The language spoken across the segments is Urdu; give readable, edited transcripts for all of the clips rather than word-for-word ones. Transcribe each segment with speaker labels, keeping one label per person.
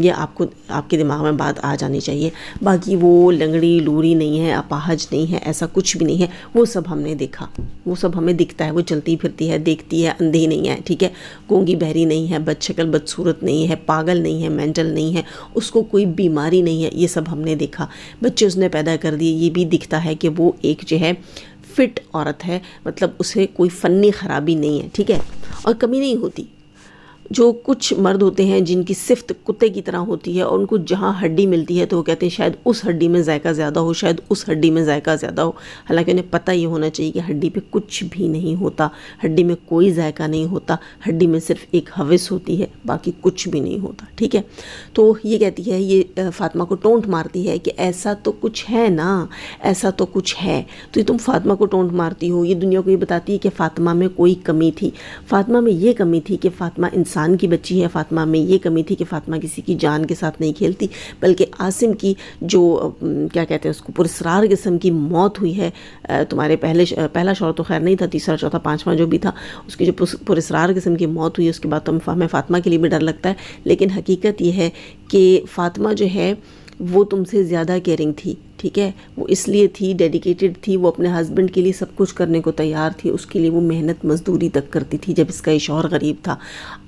Speaker 1: یہ آپ کے دماغ میں بات آ جانی چاہیے. باقی وہ لنگڑی لوری نہیں ہے, اپاہج نہیں ہے, ایسا کچھ بھی نہیں ہے. وہ سب ہم نے دیکھا, وہ سب ہمیں دکھتا ہے. وہ چلتی پھرتی ہے, دیکھتی ہے, اندھی نہیں ہے, ٹھیک ہے, گونگی بہری نہیں ہے, بد شکل بدصورت نہیں ہے, پاگل نہیں ہے, مینٹل نہیں ہے, اس کو کوئی بیماری نہیں ہے. یہ سب ہم نے دیکھا. بچے اس نے پیدا کر دیے, یہ بھی دکھتا ہے کہ وہ ایک جو ہے فٹ عورت ہے, مطلب اسے کوئی فنی خرابی نہیں ہے, ٹھیک ہے, اور کمی نہیں ہوتی. جو کچھ مرد ہوتے ہیں جن کی صفت کتے کی طرح ہوتی ہے اور ان کو جہاں ہڈی ملتی ہے تو وہ کہتے ہیں شاید اس ہڈی میں ذائقہ زیادہ ہو, شاید اس ہڈی میں ذائقہ زیادہ ہو. حالانکہ انہیں پتہ یہ ہونا چاہیے کہ ہڈی پہ کچھ بھی نہیں ہوتا, ہڈی میں کوئی ذائقہ نہیں ہوتا, ہڈی میں صرف ایک ہوس ہوتی ہے, باقی کچھ بھی نہیں ہوتا, ٹھیک ہے. تو یہ کہتی ہے, یہ فاطمہ کو ٹونٹ مارتی ہے کہ ایسا تو کچھ ہے نا, ایسا تو کچھ ہے, تو یہ تم فاطمہ کو ٹونٹ مارتی ہو. یہ دنیا کو یہ بتاتی ہے کہ فاطمہ میں کوئی کمی تھی. فاطمہ میں یہ کمی تھی کہ فاطمہ انسان کی بچی ہے. فاطمہ میں یہ کمی تھی کہ فاطمہ کسی کی جان کے ساتھ نہیں کھیلتی, بلکہ عاصم کی جو کیا کہتے ہیں اس کو پراسرار قسم کی موت ہوئی ہے, تمہارے پہلا شوہر تو خیر نہیں تھا, تیسرا چوتھا پانچواں جو بھی تھا, اس کی جو پراسرار قسم کی موت ہوئی ہے, اس کے بعد تو ہمیں فاطمہ کے لیے بھی ڈر لگتا ہے. لیکن حقیقت یہ ہے کہ فاطمہ جو ہے وہ تم سے زیادہ کیئرنگ تھی, ٹھیک ہے. وہ اس لیے تھی, ڈیڈیکیٹڈ تھی, وہ اپنے ہسبینڈ کے لیے سب کچھ کرنے کو تیار تھی. اس کے لیے وہ محنت مزدوری تک کرتی تھی جب اس کا یہ شوہر غریب تھا.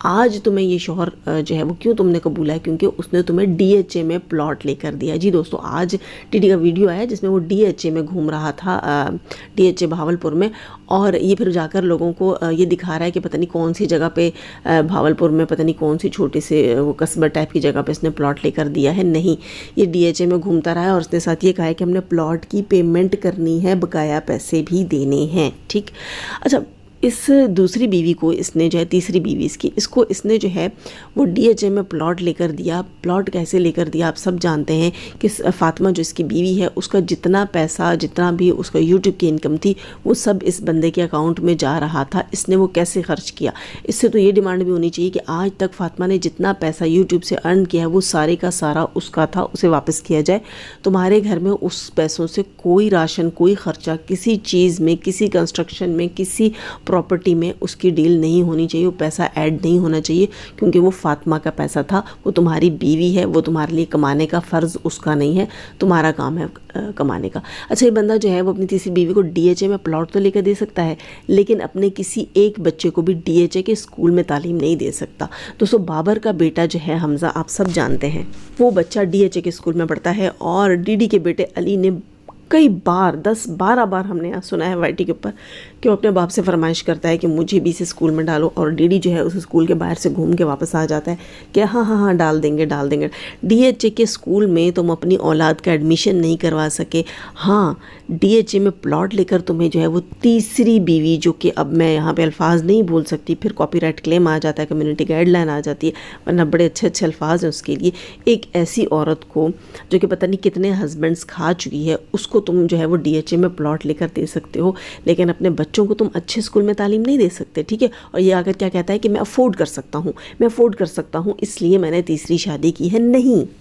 Speaker 1: آج تمہیں یہ شوہر جو ہے وہ کیوں تم نے قبولا ہے؟ کیونکہ اس نے تمہیں ڈی ایچ اے میں پلاٹ لے کر دیا. جی دوستو, آج ٹی ڈی کا ویڈیو آیا جس میں وہ ڈی ایچ اے میں گھوم رہا تھا, ڈی ایچ اے بہاولپور میں, اور یہ پھر جا کر لوگوں کو یہ دکھا رہا ہے کہ پتہ نہیں کون سی جگہ پہ بہاولپور میں, پتہ نہیں کون سی چھوٹی سے وہ قصبہ ٹائپ کی جگہ پہ اس نے پلاٹ لے کر دیا ہے. نہیں, یہ ڈی ایچ اے میں گھومتا رہا ہے اور اس نے ساتھ یہ کہا ہے کہ ہم نے پلاٹ کی پیمنٹ کرنی ہے, بقایا پیسے بھی دینے ہیں, ٹھیک. اچھا, اس دوسری بیوی کو اس نے جو ہے, تیسری بیوی اس کو اس نے جو ہے وہ ڈی ایچ اے میں پلاٹ لے کر دیا. پلاٹ کیسے لے کر دیا آپ سب جانتے ہیں کہ فاطمہ جو اس کی بیوی ہے, اس کا جتنا پیسہ, جتنا بھی اس کا یوٹیوب کی انکم تھی, وہ سب اس بندے کے اکاؤنٹ میں جا رہا تھا. اس نے وہ کیسے خرچ کیا؟ اس سے تو یہ ڈیمانڈ بھی ہونی چاہیے کہ آج تک فاطمہ نے جتنا پیسہ یوٹیوب سے ارن کیا ہے وہ سارے کا سارا اس کا تھا, اسے واپس کیا جائے. تمہارے گھر میں اس پیسوں سے کوئی راشن, کوئی خرچہ, کسی چیز میں, کسی کنسٹرکشن میں, کسی پراپرٹی میں اس کی ڈیل نہیں ہونی چاہیے. وہ پیسہ ایڈ نہیں ہونا چاہیے, کیونکہ وہ فاطمہ کا پیسہ تھا. وہ تمہاری بیوی ہے, وہ تمہارے لیے کمانے کا فرض اس کا نہیں ہے, تمہارا کام ہے کمانے کا. اچھا, یہ بندہ جو ہے وہ اپنی تیسری بیوی کو ڈی ایچ اے میں پلاٹ تو لے کر دے سکتا ہے, لیکن اپنے کسی ایک بچے کو بھی ڈی ایچ اے کے اسکول میں تعلیم نہیں دے سکتا. دوستو, بابر کا بیٹا جو ہے حمزہ, آپ سب جانتے ہیں, وہ بچہ ڈی ایچ اے کے اسکول میں پڑھتا ہے, اور ڈی ڈی کے بیٹے علی نے کئی بار, 10-12 بار ہم نے سنا ہے وائی ٹی کے اوپر کہ وہ اپنے باپ سے فرمائش کرتا ہے کہ مجھے بھی اس اسکول میں ڈالو, اور ڈی ڈی جو ہے اس اسکول کے باہر سے گھوم کے واپس آ جاتا ہے کہ ہاں ڈال دیں گے. ڈی ایچ اے کے اسکول میں تم اپنی اولاد کا ایڈمیشن نہیں کروا سکے. ہاں, ڈی ایچ اے میں پلاٹ لے کر تمہیں جو ہے وہ تیسری بیوی, جو کہ اب میں یہاں پہ الفاظ نہیں بول سکتی, پھر کاپی رائٹ کلیم آ جاتا ہے, کمیونٹی گائیڈ لائن آ جاتی ہے, ورنہ بڑے اچھے الفاظ ہیں اس کے لیے. ایک ایسی عورت کو جو کہ پتہ نہیں کتنے ہسبینڈس کھا چکی ہے, اس کو تم جو ہے وہ ڈی ایچ اے میں پلاٹ لے کر دے سکتے ہو, لیکن اپنے بچوں کو تم اچھے اسکول میں تعلیم نہیں دے سکتے, ٹھیک ہے. اور یہ آ کر کیا کہتا ہے کہ میں افورڈ کر سکتا ہوں, اس لیے میں نے تیسری شادی کی ہے. نہیں,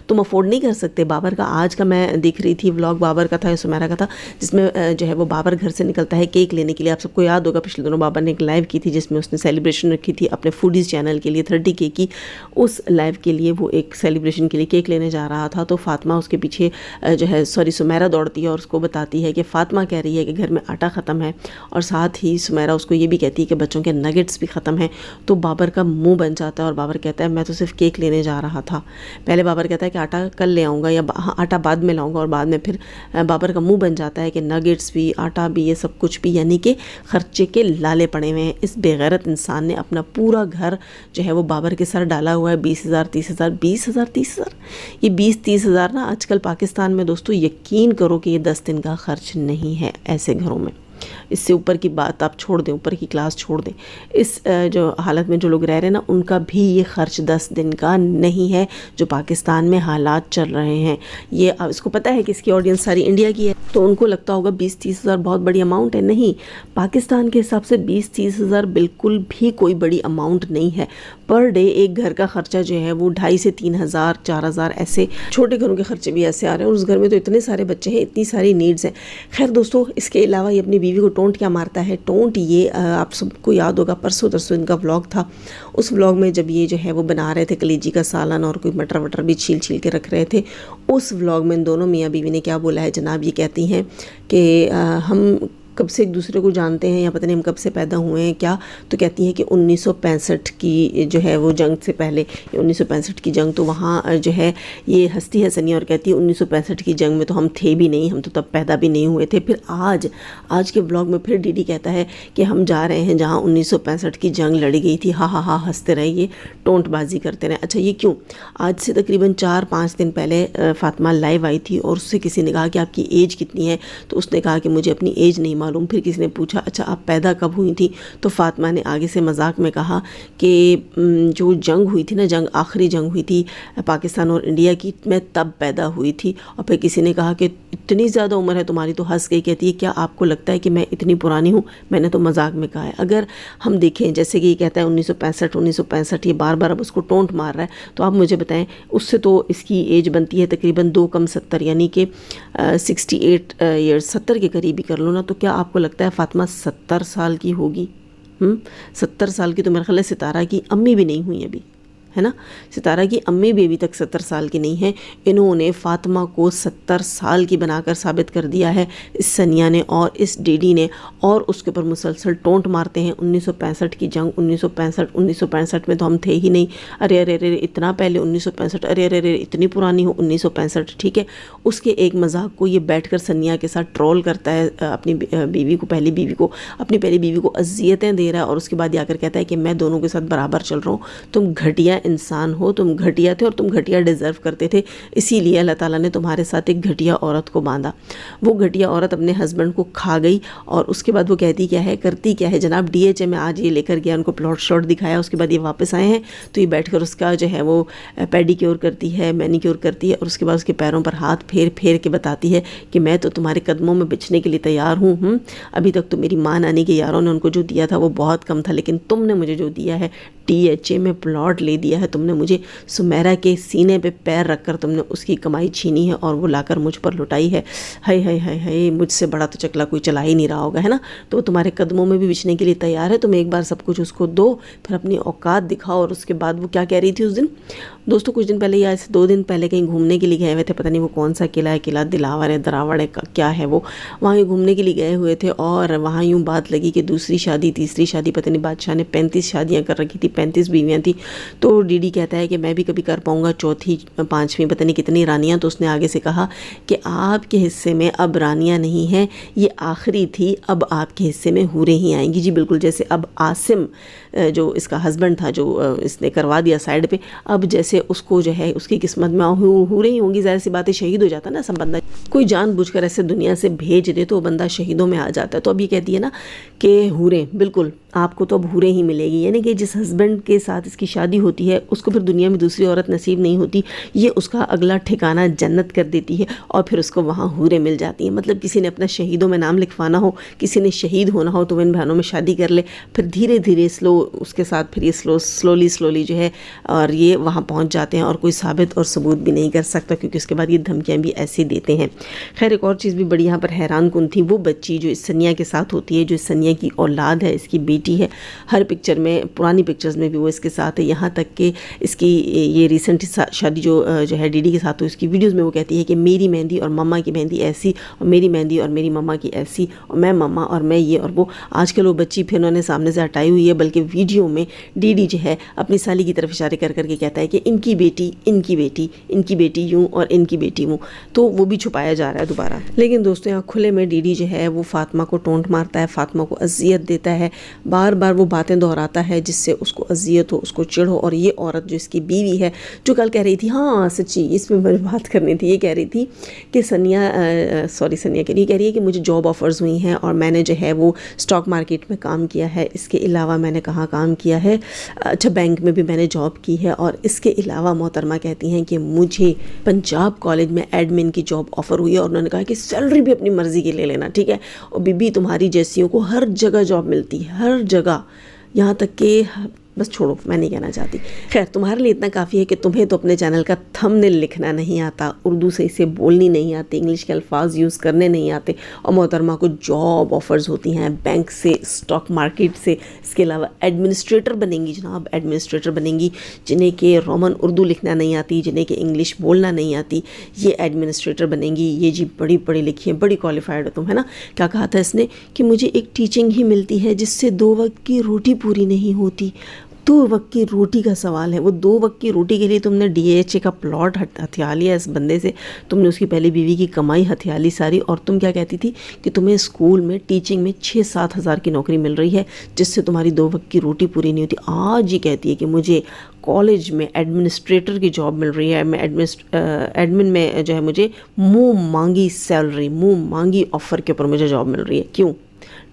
Speaker 1: تم افورڈ نہیں کر سکتے. بابر کا آج کا میں دیکھ رہی تھی ولاگ, بابر کا تھا یا سمیرا کا تھا, جس میں جو ہے وہ بابر گھر سے نکلتا ہے کیک لینے کے لیے. آپ سب کو یاد ہوگا پچھلے دنوں بابر نے ایک لائیو کی تھی جس میں اس نے سیلیبریشن رکھی تھی اپنے فوڈیز چینل کے لیے, 30 کیک کی. اس لائیو کے لیے وہ ایک سیلیبریشن کے لیے کیک لینے جا رہا تھا, تو فاطمہ اس کے پیچھے جو ہے سمیرا دوڑتی ہے اور اس کو بتاتی ہے کہ فاطمہ کہہ رہی ہے کہ گھر میں آٹا ختم ہے, اور ساتھ ہی سمیرا اس کو یہ بھی کہتی ہے کہ بچوں کے نگٹس بھی ختم ہیں. تو بابر کا منہ بن جاتا ہے اور بابر کہتا ہے میں تو صرف کیک لینے جا رہا تھا. پہلے بابر کہتا ہے کہ آٹا کل لے آؤں گا, یا آٹا بعد میں لاؤں گا, اور بعد میں پھر بابر کا منہ بن جاتا ہے کہ نگٹس بھی, آٹا بھی, یہ سب کچھ بھی, یعنی کہ خرچے کے لالے پڑے ہوئے ہیں. اس بے غیرت انسان نے اپنا پورا گھر جو ہے وہ بابر کے سر ڈالا ہوا ہے. 20,000 یہ 20-30 ہزار نا آج کل پاکستان میں دوستو یقین کرو کہ یہ 10 دن کا خرچ نہیں ہے ایسے گھروں میں. اس سے اوپر کی بات آپ چھوڑ دیں, اوپر کی کلاس چھوڑ دیں, اس جو حالت میں جو لوگ رہ رہے ہیں نا, ان کا بھی یہ خرچ 10 دن کا نہیں ہے جو پاکستان میں حالات چل رہے ہیں. یہ اس کو پتہ ہے کہ اس کی آڈینس ساری انڈیا کی ہے, تو ان کو لگتا ہوگا 20-30 ہزار بہت بڑی اماؤنٹ ہے. نہیں, پاکستان کے حساب سے 20-30 ہزار بالکل بھی کوئی بڑی اماؤنٹ نہیں ہے. پر ڈے ایک گھر کا خرچہ جو ہے وہ 2,500 سے 3,000 4,000 ایسے چھوٹے گھروں کے خرچے بھی ایسے آ رہے ہیں، اور اس گھر میں تو اتنے سارے بچے ہیں، اتنی ساری نیڈز ہیں۔ خیر دوستوں، اس کے علاوہ یہ اپنی بیوی کو ٹونٹ کیا مارتا ہے؟ ٹونٹ یہ آپ سب کو یاد ہوگا، پرسوں ترسوں ان کا ولاگ تھا، اس ولاگ میں جب یہ جو ہے وہ بنا رہے تھے کلیجی کا سالن اور کوئی مٹر وٹر بھی چھیل چھیل کے رکھ رہے تھے، اس ولاگ میں ان دونوں میاں بیوی نے کیا بولا ہے جناب؟ یہ کہتی ہیں کہ ہم کب سے ایک دوسرے کو جانتے ہیں، یا پتہ نہیں ہم کب سے پیدا ہوئے ہیں کیا، تو کہتی ہیں کہ 1965 کی جو ہے وہ جنگ سے پہلے، 1965 کی جنگ، تو وہاں جو ہے یہ ہنستی ہے سنیا اور کہتی ہے 1965 کی جنگ میں تو ہم تھے بھی نہیں، ہم تو تب پیدا بھی نہیں ہوئے تھے۔ پھر آج کے بلاگ میں پھر ڈی ڈی کہتا ہے کہ ہم جا رہے ہیں جہاں 1965 کی جنگ لڑی گئی تھی، ہاں ہاں ہاں ہنستے رہے، یہ ٹونٹ بازی کرتے رہے۔ اچھا یہ کیوں؟ آج سے تقریباً 4-5 دن پہلے فاطمہ لائیو آئی تھی اور اس سے کسی نے کہا کہ آپ کی ایج کتنی ہے، تو اس نے کہا کہ مجھے اپنی ایج نہیں معلوم۔ پھر کسی نے پوچھا اچھا آپ پیدا کب ہوئی تھی، تو فاطمہ نے آگے سے مذاق میں کہا کہ جو جنگ ہوئی تھی نا، جنگ آخری جنگ ہوئی تھی پاکستان اور انڈیا کی، میں تب پیدا ہوئی تھی۔ اور پھر کسی نے کہا کہ اتنی زیادہ عمر ہے تمہاری، تو ہنس گئی، کہتی ہے کیا آپ کو لگتا ہے کہ میں اتنی پرانی ہوں؟ میں نے تو مذاق میں کہا ہے۔ اگر ہم دیکھیں جیسے کہ یہ کہتا ہے 1965 یہ بار بار اب اس کو ٹونٹ مار رہا ہے، تو آپ مجھے بتائیں اس سے تو اس کی ایج بنتی ہے تقریباً 2 کم 70، یعنی کہ 68 ایئرس، 70 کے قریب ہی کر لو نا، تو کیا آپ کو لگتا ہے فاطمہ 70 سال کی ہوگی؟ 70 سال کی تو میرے خیال ہے ستارہ کی امی بھی نہیں ہوئی ابھی، ہے نا؟ ستارہ کی امی بھی ابھی تک 70 سال کی نہیں ہیں۔ انہوں نے فاطمہ کو 70 سال کی بنا کر ثابت کر دیا ہے، اس سنیا نے اور اس ڈی ڈی نے، اور اس کے اوپر مسلسل ٹونٹ مارتے ہیں 1965 کی جنگ، 1965 میں تو ہم تھے ہی نہیں، ارے ارے ارے اتنا پہلے 1965، ارے ارے ارے اتنی پرانی ہو 1965، ٹھیک ہے؟ اس کے ایک مذاق کو یہ بیٹھ کر سنیا کے ساتھ ٹرول کرتا ہے، اپنی بیوی کو، اپنی پہلی بیوی کو اذیتیں دے رہا ہے، اور اس کے بعد آ کر کہتا ہے کہ میں دونوں کے ساتھ برابر چل رہا ہوں، تم گھٹیا انسان ہو، تم گھٹیا تھے اور تم گھٹیا ڈیزرو کرتے تھے، اسی لیے اللہ تعالیٰ نے تمہارے ساتھ ایک گھٹیا عورت کو باندھا۔ وہ گھٹیا عورت اپنے ہسبینڈ کو کھا گئی، اور اس کے بعد وہ کہتی کیا ہے، کرتی کیا ہے جناب؟ ڈی ایچ اے میں آج یہ لے کر گیا، ان کو پلاٹ شاٹ دکھایا، اس کے بعد یہ واپس آئے ہیں تو یہ بیٹھ کر اس کا جو ہے وہ پیڈی کیور کرتی ہے، مینی کیور کرتی ہے، اور اس کے بعد اس کے پیروں پر ہاتھ پھیر پھیر کے بتاتی ہے کہ میں تو تمہارے قدموں میں بچنے کے لیے تیار ہوں، ابھی تک تو میری ماں نانی کے یاروں نے ان کو جو دیا تھا وہ بہت کم تھا، لیکن تم نے مجھے جو دیا ہے، ڈی ایچ اے میں پلاٹ لے دیا ہے تم نے مجھے، سمیرا کے سینے پہ پیر رکھ کر تم نے اس کی کمائی چھینی ہے اور وہ لا کر مجھ پر لٹائی ہے، ہائے ہائے ہائے ہائے، مجھ سے بڑا تو چکلا کوئی چلا ہی نہیں رہا ہوگا، ہے نا؟ تو وہ تمہارے قدموں میں بھی بچنے کے لیے تیار ہے، تم ایک بار سب کچھ اس کو دو، پھر اپنی اوقات دکھاؤ۔ اور اس کے بعد وہ کیا کہہ رہی تھی اس دن؟ دوستوں کچھ دن پہلے یا 2 دن پہلے کہیں گھومنے کے لیے گئے ہوئے تھے، پتہ نہیں وہ کون سا قلعہ ہے، قلعہ دلاور ہے، دراوڑ ہے، کیا ہے وہ، وہاں گھومنے کے لیے گئے ہوئے تھے، اور وہاں یوں بات لگی کہ دوسری شادی تیسری شادی، پتہ نہیں بادشاہ نے 35 شادیاں کر رکھی تھی، 35 بیویاں تھیں، تو ڈی ڈی کہتا ہے کہ میں بھی کبھی کر پاؤں گا 4تھی 5ویں پتہ نہیں کتنی رانیاں، تو اس نے آگے سے کہا کہ آپ کے حصے میں اب رانیاں نہیں ہیں، یہ آخری تھی، اب آپ کے حصے میں حوریں ہی آئیں گی۔ جی بالکل، جیسے اب عاصم جو اس کا ہسبینڈ تھا، جو اس نے کروا دیا سائڈ پہ، اب جیسے اس کو جو ہے اس کی قسمت میں حوریں ہی ہوں گی، ظاہر سی بات ہے، شہید ہو جاتا نا سب بندہ، کوئی جان بوجھ کر ایسے دنیا سے بھیج دے تو وہ بندہ شہیدوں میں آ جاتا ہے۔ تو اب یہ کہتی ہے نا کہ حوریں، بالکل آپ کو تو اب حوریں ہی ملے گی، یعنی کہ جس ہسبینڈ کے ساتھ اس کی شادی ہوتی ہے اس کو پھر دنیا میں دوسری عورت نصیب نہیں ہوتی، یہ اس کا اگلا ٹھکانہ جنت کر دیتی ہے، اور پھر اس کو وہاں حوریں مل جاتی ہیں۔ مطلب کسی نے اپنا شہیدوں میں نام لکھوانا ہو، کسی نے شہید ہونا ہو، تو وہ ان بہنوں میں شادی کر لے، پھر دھیرے دھیرے اس کے ساتھ پھر یہ سلولی جو ہے، اور یہ وہاں پہنچ جاتے ہیں، اور کوئی ثابت اور ثبوت بھی نہیں کر سکتا، کیونکہ اس کے بعد یہ دھمکیاں بھی ایسی دیتے ہیں۔ خیر ایک اور چیز بھی بڑی یہاں پر حیران کن تھی، وہ بچی جو اس سنیا کے ساتھ ہوتی ہے، جو اس سنیا کی اولاد ہے، اس کی بیٹی ہے، ہر پکچر میں، پرانی پکچرز میں بھی وہ اس کے ساتھ ہے، یہاں تک کہ اس کی یہ ریسنٹ شادی جو ہے ڈی ڈی کے ساتھ، اس کی ویڈیوز میں وہ کہتی ہے کہ میری مہندی اور مما کی مہندی ایسی، اور میری مہندی اور میری مما کی ایسی، اور میں مما اور میں یہ اور وہ۔ آج کل وہ بچی پھر انہوں نے سامنے سے ہٹائی ہوئی ہے، بلکہ ویڈیو میں ڈی ڈی جو ہے اپنی سالی کی طرف اشارے کر کر کے کہتا ہے کہ ان کی بیٹی، ان کی بیٹی، ان کی بیٹی یوں اور ان کی بیٹی یوں، تو وہ بھی چھپایا جا رہا ہے دوبارہ۔ لیکن دوستوں یہاں کھلے میں ڈی ڈی جو ہے وہ فاطمہ کو ٹونٹ مارتا ہے، فاطمہ کو اذیت دیتا ہے، بار بار وہ باتیں دہراتا ہے جس سے اس کو اذیت ہو، اس کو چڑھ ہو۔ اور یہ عورت جو اس کی بیوی ہے، جو کل کہہ رہی تھی، ہاں سچی اس پہ مجھے بات کرنی تھی، یہ کہہ رہی تھی کہ سنیا کے لیے کہہ رہی ہے کہ مجھے جاب آفرز ہوئی ہیں اور میں نے جو ہے وہ اسٹاک مارکیٹ میں کام کیا ہے، اس کے علاوہ میں نے کہاں کام کیا ہے، اچھا بینک میں بھی میں نے جاب کی ہے، اور اس کے علاوہ محترمہ کہتی ہیں کہ مجھے پنجاب کالج میں ایڈمن کی جاب آفر ہوئی ہے، اور انہوں نے کہا کہ سیلری بھی اپنی مرضی کی لے لینا، ٹھیک ہے، اور بی بی تمہاری جیسیوں کو ہر جگہ جاب ملتی ہے، ہر جگہ، یہاں تک کہ بس چھوڑو، میں نہیں کہنا چاہتی. خیر تمہارے لیے اتنا کافی ہے کہ تمہیں تو اپنے چینل کا تھمبنیل لکھنا نہیں آتا، اردو سے اسے بولنی نہیں آتی، انگلش کے الفاظ یوز کرنے نہیں آتے، اور محترمہ کو جاب آفرز ہوتی ہیں بینک سے، اسٹاک مارکیٹ سے. اس کے علاوہ ایڈمنسٹریٹر بنیں گی جناب، ایڈمنسٹریٹر بنیں گی جنہیں کہ رومن اردو لکھنا نہیں آتی، جنہیں کہ انگلش بولنا نہیں آتی، یہ ایڈمنسٹریٹر بنیں گی. یہ جی بڑی پڑھی لکھی ہیں، بڑی کوالیفائڈ ہو تم، ہے نا. کیا کہا تھا اس نے کہ مجھے ایک ٹیچنگ ہی ملتی ہے جس سے 2 وقت کی روٹی پوری نہیں ہوتی. 2 وقت کی روٹی کا سوال ہے، وہ 2 وقت کی روٹی کے لیے تم نے DHA کا پلاٹ ہتھیا لیا اس بندے سے، تم نے اس کی پہلی بیوی کی کمائی ہتھیا لی ساری، اور تم کیا کہتی تھی کہ تمہیں اسکول میں ٹیچنگ میں 6-7 ہزار کی نوکری مل رہی ہے جس سے تمہاری 2 وقت کی روٹی پوری نہیں ہوتی. آج یہ کہتی ہے کہ مجھے کالج میں ایڈمنسٹریٹر کی جاب مل رہی ہے، میں ایڈمن میں جو ہے مجھے منہ مانگی سیلری، منہ مانگی آفر کے اوپر مجھے جاب مل رہی ہے. کیوں؟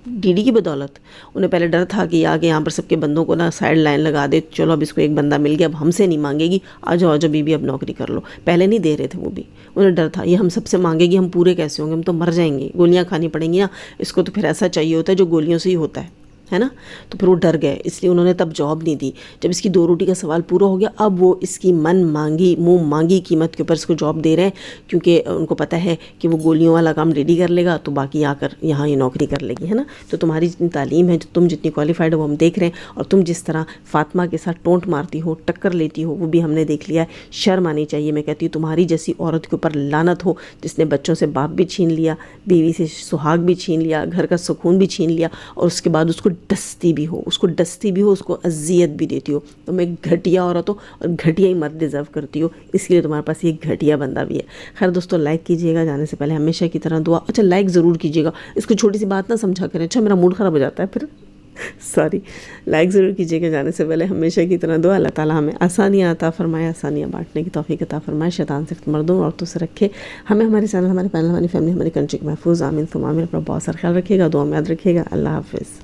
Speaker 1: ڈی کی بدولت. انہیں پہلے ڈر تھا کہ آگے یہاں پر سب کے بندوں کو نا سائڈ لائن لگا دے، چلو اب اس کو ایک بندہ مل گیا، اب ہم سے نہیں مانگے گی، آ جاؤ بیوی اب نوکری کر لو. پہلے نہیں دے رہے تھے وہ بھی، انہیں ڈر تھا یہ ہم سب سے مانگے گی، ہم پورے کیسے ہوں گے، ہم تو مر جائیں گے، گولیاں کھانی پڑیں گی نا. اس کو تو پھر ایسا چاہیے ہوتا ہے جو گولیوں سے ہی ہوتا ہے نا. تو پھر وہ ڈر گئے، اس لیے انہوں نے تب جاب نہیں دی. جب اس کی 2 روٹی کا سوال پورا ہو گیا، اب وہ اس کی منہ مانگی قیمت کے اوپر اس کو جاب دے رہے ہیں، کیونکہ ان کو پتہ ہے کہ وہ گولیوں والا کام ڈیڈی کر لے گا تو باقی آ کر یہاں یہ نوکری کر لے گی، ہے نا. تو تمہاری جتنی تعلیم ہے، تم جتنی کوالیفائڈ ہو وہ ہم دیکھ رہے ہیں، اور تم جس طرح فاطمہ کے ساتھ ٹونٹ مارتی ہو، ٹکر لیتی ہو، وہ بھی ہم نے دیکھ لیا ہے. شرم آنی چاہیے. میں کہتی ہوں تمہاری جیسی عورت کے اوپر لعنت ہو جس نے بچوں سے باپ بھی چھین لیا، بیوی سے سہاگ بھی چھین لیا، گھر کا سکون بھی چھین لیا، اور اس کے بعد اس کو ڈستی بھی ہو، اس کو اذیت بھی دیتی ہو. تم ایک گھٹیا عورت ہو اور گھٹیا ہی مرد ڈیزرو کرتی ہو، اس لیے تمہارے پاس یہ گھٹیا بندہ بھی ہے. خیر دوستو، لائک کیجئے گا، جانے سے پہلے ہمیشہ کی طرح دعا. اچھا لائک ضرور کیجئے گا، اس کو چھوٹی سی بات نہ سمجھا کریں، اچھا میرا موڈ خراب ہو جاتا ہے پھر سوری. لائک ضرور کیجئے گا، جانے سے پہلے ہمیشہ کی طرح دعا. اللہ تعالیٰ ہمیں آسانیاں عطا فرمائے، آسانیاں بانٹنے کی توفیق عطا فرمائے، شیطان صرف مردوں اور عورتوں سے رکھے، ہمیں، ہمارے چینل، ہمارے پینل، ہماری فیملی، ہماری کنٹری کو محفوظ. آمین ثم آمین. اپنا بہت سارا خیال رکھیے گا، دعا میں یاد رکھیے گا. اللہ حافظ.